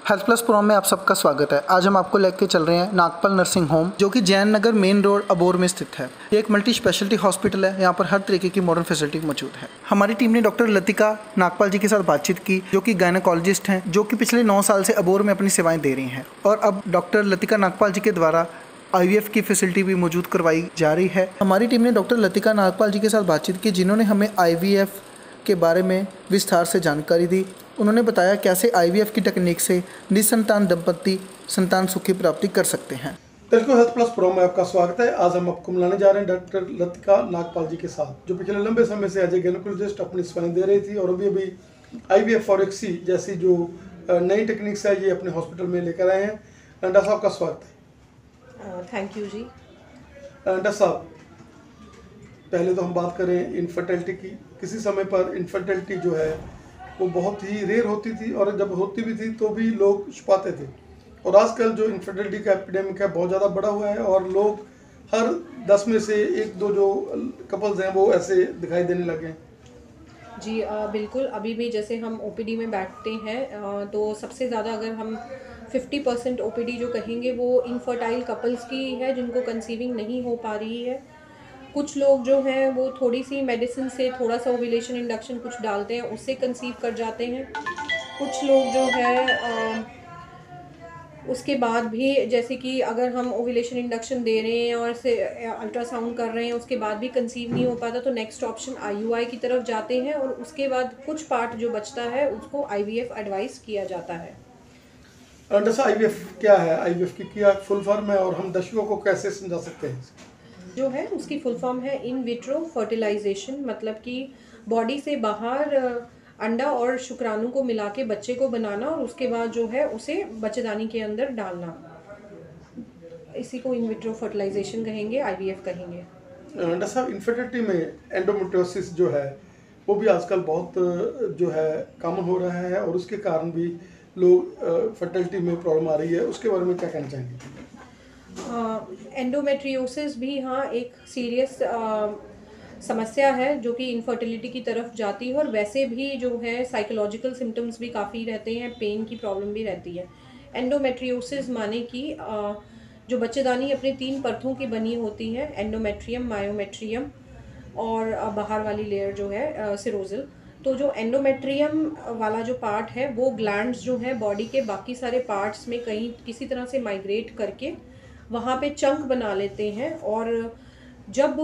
Health plus programme में आप सबका स्वागत है। आज हम आपको लेकर चल रहे हैं नागपाल नर्सिंग होम, जो कि जैन नगर मेन रोड अबोर में स्थित है। ये एक मल्टी स्पेशलिटी हॉस्पिटल है। यहाँ पर हर तरीके की मॉडर्न फैसिलिटी मौजूद है। हमारी टीम ने डॉक्टर लतिका नागपाल जी के साथ बातचीत की, जो कि गायनेकोलॉजिस्ट हैं, जो कि पिछले 9 साल से अबोर में अपनी सेवाएं दे रही हैं। और अब डॉक्टर लतिका नागपाल जी के द्वारा IVF की फैसिलिटी भी मौजूद करवाई जा रही है। हमारी टीम ने डॉक्टर लतिका नागपाल जी के साथ बातचीत की, जिन्होंने हमें IVF के बारे में विस्तार से जानकारी दी। उन्होंने बताया कैसे IVF की टेक्निक से निसंतान दंपति संतान सुखी प्राप्ति कर सकते हैं। तेलुगु हेल्थ प्लस प्रोग्राम में आपका स्वागत है। आज हम आपको मिलाने जा रहे हैं डॉक्टर लतिका नागपाल जी के साथ, जो पिछले लंबे समय से एज ए गायनेकोलॉजिस्ट अपनी सेवाएं दे रही थी और अभी IVF और XC जैसी जो नई टेक्निक्स है ये अपने हॉस्पिटल में लेकर आए हैं। डॉक्टर साहब का स्वागत है। Thank you ji. डॉक्टर साहब, पहले तो हम बात करें इनफर्टिलिटी की। किसी समय पर इनफर्टिलिटी जो है वो बहुत ही रेयर होती थी और जब होती भी थी तो भी लोग छुपाते थे। और आजकल जो इनफर्टिलिटी का एपिडेमिक है बहुत ज़्यादा बड़ा हुआ है और लोग हर 10 में से 1-2 जो कपल्स हैं वो ऐसे दिखाई देने लगे हैं। जी बिल्कुल। अभी भी जैसे हम OPD में बैठते हैं तो सबसे ज़्यादा अगर हम 50% OPD जो कहेंगे वो इनफर्टाइल कपल्स की है, जिनको कंसीविंग नहीं हो पा रही है। कुछ लोग जो हैं वो थोड़ी सी मेडिसिन से थोड़ा सा ओव्यूलेशन इंडक्शन कुछ डालते हैं, उससे कंसीव कर जाते हैं। कुछ लोग जो है उसके बाद भी, जैसे कि अगर हम ओव्यूलेशन इंडक्शन दे रहे हैं और से अल्ट्रासाउंड कर रहे हैं, उसके बाद भी कंसीव नहीं हो पाता, तो नेक्स्ट ऑप्शन IUI की तरफ जाते हैं और उसके बाद कुछ पार्ट जो बचता है उसको IVF एडवाइस किया जाता है। IVF क्या है? IVF की क्या फुल फॉर्म है और हम दर्शकों को कैसे समझा सकते हैं? जो है उसकी फुल फॉर्म है इन विट्रो फर्टिलाइजेशन, मतलब कि बॉडी से बाहर अंडा और शुक्राणु को मिला के बच्चे को बनाना और उसके बाद जो है उसे बच्चेदानी के अंदर डालना। इसी को इन विट्रो फर्टिलाइजेशन कहेंगे, IVF कहेंगे। डॉक्टर साहब, इनफर्टिलिटी में एंडोमेट्रियोसिस जो है वो भी आजकल बहुत जो है कॉमन हो रहा है और उसके कारण भी लोग फर्टिलिटी में प्रॉब्लम आ रही है, उसके बारे में क्या कहना चाहेंगे? एंडोमेट्रियोसिस भी हाँ एक सीरियस समस्या है जो कि इनफर्टिलिटी की तरफ जाती है, और वैसे भी जो है साइकोलॉजिकल सिम्टम्स भी काफ़ी रहते हैं, पेन की प्रॉब्लम भी रहती है। एंडोमेट्रियोसिस माने कि जो बच्चेदानी अपनी 3 परतों की बनी होती है, एंडोमेट्रियम, मायोमेट्रियम और बाहर वाली लेयर जो है सिरोजल। तो जो एंडोमेट्रियम वाला जो पार्ट है वो ग्लैंड्स जो है बॉडी के बाकी सारे पार्ट्स में कहीं किसी तरह से माइग्रेट करके वहाँ पे चंक बना लेते हैं, और जब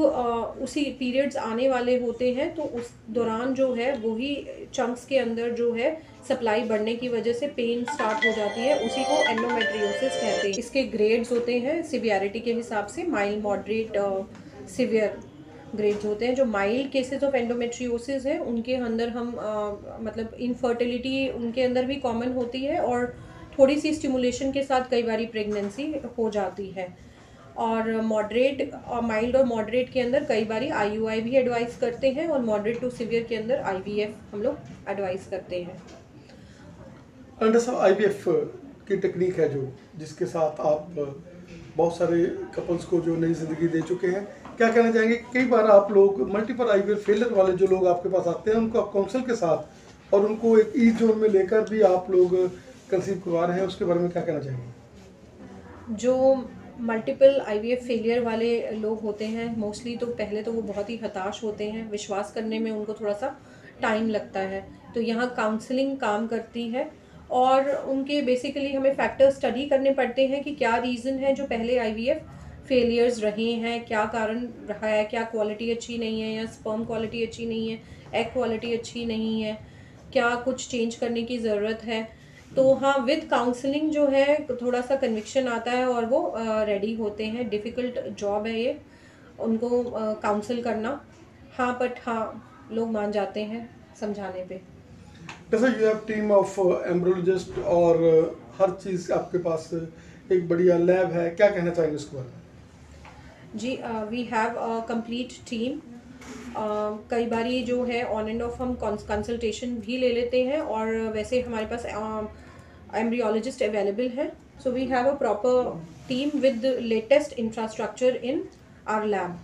उसी पीरियड्स आने वाले होते हैं तो उस दौरान जो है वही चंक्स के अंदर जो है सप्लाई बढ़ने की वजह से पेन स्टार्ट हो जाती है। उसी को एंडोमेट्रियोसिस कहते हैं। इसके ग्रेड्स होते हैं सिवियरिटी के हिसाब से, माइल्ड, मॉडरेट, सिवियर ग्रेड्स होते हैं। जो माइल्ड केसेस ऑफ एंडोमेट्रियोसिस है उनके अंदर हम मतलब इनफर्टिलिटी उनके अंदर भी कॉमन होती है और थोड़ी सी स्टिमुलेशन के साथ कई बारी प्रेगनेंसी हो जाती है। और मॉडरेट और माइल्ड और मॉडरेट के अंदर कई बारी IUI भी एडवाइस करते हैं, और मॉडरेट टू सिवियर के अंदर IVF हम लोग एडवाइस करते हैं। डॉक्टर साहब, IVF की टेक्निक है जो जिसके साथ आप बहुत सारे कपल्स को जो नई ज़िंदगी दे चुके हैं, क्या कहना चाहेंगे? कई बार आप लोग मल्टीपल IVF फेलियर वाले जो लोग आपके पास आते हैं उनको आप काउंसिल के साथ और उनको एक ई जोन में लेकर भी आप लोग कंसीव करवा रहे हैं, उसके बारे में क्या कहना चाहेंगे? जो मल्टीपल IVF फेलियर वाले लोग होते हैं मोस्टली, तो पहले तो वो बहुत ही हताश होते हैं, विश्वास करने में उनको थोड़ा सा टाइम लगता है। तो यहाँ काउंसलिंग काम करती है और उनके बेसिकली हमें फैक्टर स्टडी करने पड़ते हैं कि क्या रीज़न है जो पहले IVF फेलियर्स रहे हैं, क्या कारण रहा है, क्या क्वालिटी अच्छी नहीं है या स्पर्म क्वालिटी अच्छी नहीं है, एग क्वालिटी अच्छी नहीं है, क्या कुछ चेंज करने की ज़रूरत है। तो हाँ, विद काउंसलिंग जो है थोड़ा सा कन्विक्शन आता है और वो रेडी होते हैं। डिफ़िकल्ट जॉब है ये उनको काउंसल करना, हाँ, बट हाँ लोग मान जाते हैं समझाने पे। जैसे you have team of embryologist और हर चीज़ आपके पास एक बढ़िया लैब है, क्या कहना चाहेंगे इसके बारे में? जी we have a complete team. कई बारी जो है ऑन एंड ऑफ हम कंसल्टेशन भी ले लेते हैं, और वैसे हमारे पास एम्ब्रियोलॉजिस्ट अवेलेबल है। So we have a proper team with latest infrastructure in our lab.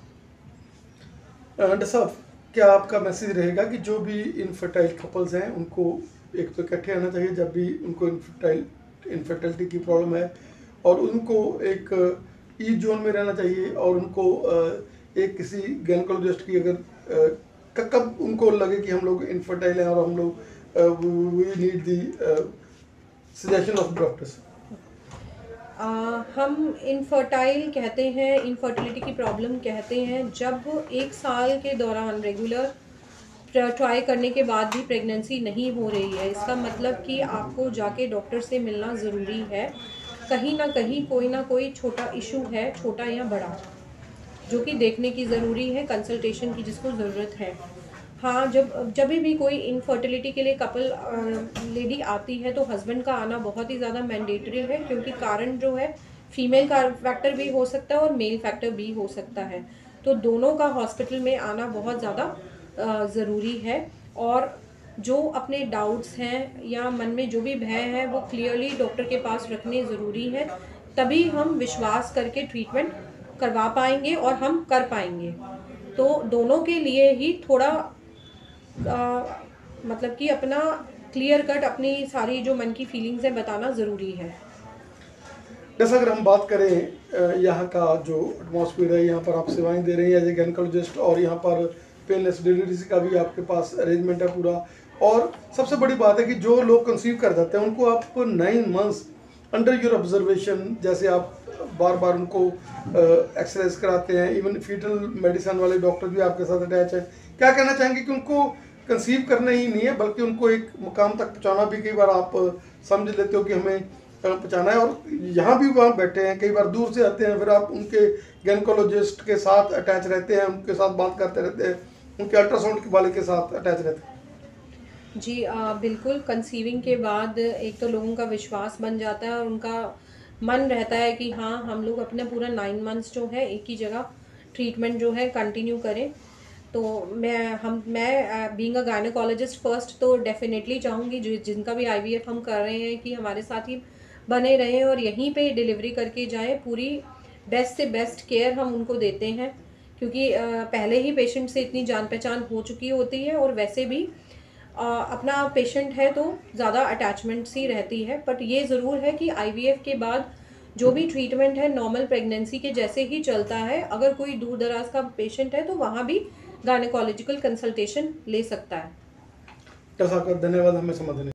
Doctor साहब, क्या आपका मैसेज रहेगा कि जो भी इनफर्टाइल कपल्स हैं उनको एक तो इकट्ठे आना चाहिए जब भी उनको इनफर्टिलिटी की प्रॉब्लम है और उनको एक ईज जोन में रहना चाहिए और उनको एक किसी गायनेकोलॉजिस्ट की अगर कब उनको लगे कि हम लोग इनफर्टाइल हैं और हम लोग we need the suggestion of doctors? हम इनफर्टाइल कहते हैं, इनफर्टिलिटी की प्रॉब्लम कहते हैं जब 1 साल के दौरान रेगुलर ट्राई करने के बाद भी प्रेगनेंसी नहीं हो रही है। इसका मतलब कि आपको जाके डॉक्टर से मिलना ज़रूरी है। कहीं ना कहीं कोई ना कोई छोटा इशू है, छोटा या बड़ा, जो कि देखने की ज़रूरी है, कंसल्टेशन की जिसको ज़रूरत है। हाँ, जब भी कोई इनफर्टिलिटी के लिए कपल लेडी आती है तो हस्बैंड का आना बहुत ही ज़्यादा मैंडेटरी है, क्योंकि कारण जो है फीमेल का फैक्टर भी हो सकता है और मेल फैक्टर भी हो सकता है। तो दोनों का हॉस्पिटल में आना बहुत ज़्यादा ज़रूरी है। और जो अपने डाउट्स हैं या मन में जो भी भय है वो क्लियरली डॉक्टर के पास रखने ज़रूरी है, तभी हम विश्वास करके ट्रीटमेंट करवा पाएंगे और हम कर पाएंगे। तो दोनों के लिए ही थोड़ा मतलब कि अपना क्लियर कट अपनी सारी जो मन की फीलिंग्स है बताना ज़रूरी है। जैसा अगर हम बात करें यहाँ का जो एटमॉस्फेयर है, यहाँ पर आप सेवाएं दे रही हैं एज ए गायनेकोलॉजिस्ट और यहाँ पर पेनलेस डिलीवरी का भी आपके पास अरेंजमेंट है पूरा। और सबसे बड़ी बात है कि जो लोग कंसीव कर जाते हैं उनको आप 9 मंथ्स अंडर योर ऑब्जर्वेशन, जैसे आप बार बार उनको एक्सरेज कराते हैं, इवन फीटल मेडिसिन वाले डॉक्टर भी आपके साथ अटैच है। क्या कहना चाहेंगे कि उनको कंसीव करना ही नहीं है बल्कि उनको एक मुकाम तक पहुँचाना भी कई बार आप समझ लेते हो कि हमें पहुँचाना है, और यहाँ भी वहाँ बैठे हैं, कई बार दूर से आते हैं, फिर आप उनके गायनेकोलॉजिस्ट के साथ अटैच रहते हैं, उनके साथ बात करते रहते हैं, उनके अल्ट्रासाउंड वाले के साथ अटैच रहते हैं? जी बिल्कुल। कंसीविंग के बाद एक तो लोगों का विश्वास बन जाता है और उनका मन रहता है कि हाँ, हम लोग अपना पूरा 9 मंथ्स जो है एक ही जगह ट्रीटमेंट जो है कंटिन्यू करें। तो मैं बीइंग अ गायनेकोलॉजिस्ट फर्स्ट तो डेफिनेटली चाहूँगी जिनका भी IVF हम कर रहे हैं कि हमारे साथ ही बने रहें और यहीं पे डिलीवरी करके जाएं। पूरी बेस्ट से बेस्ट केयर हम उनको देते हैं, क्योंकि पहले ही पेशेंट से इतनी जान पहचान हो चुकी होती है और वैसे भी अपना पेशेंट है तो ज़्यादा अटैचमेंट सी रहती है। बट ये ज़रूर है कि IVF के बाद जो भी ट्रीटमेंट है नॉर्मल प्रेगनेंसी के जैसे ही चलता है। अगर कोई दूर दराज का पेशेंट है तो वहाँ भी गायनेकोलॉजिकल कंसल्टेशन ले सकता है। धन्यवाद हमें समझने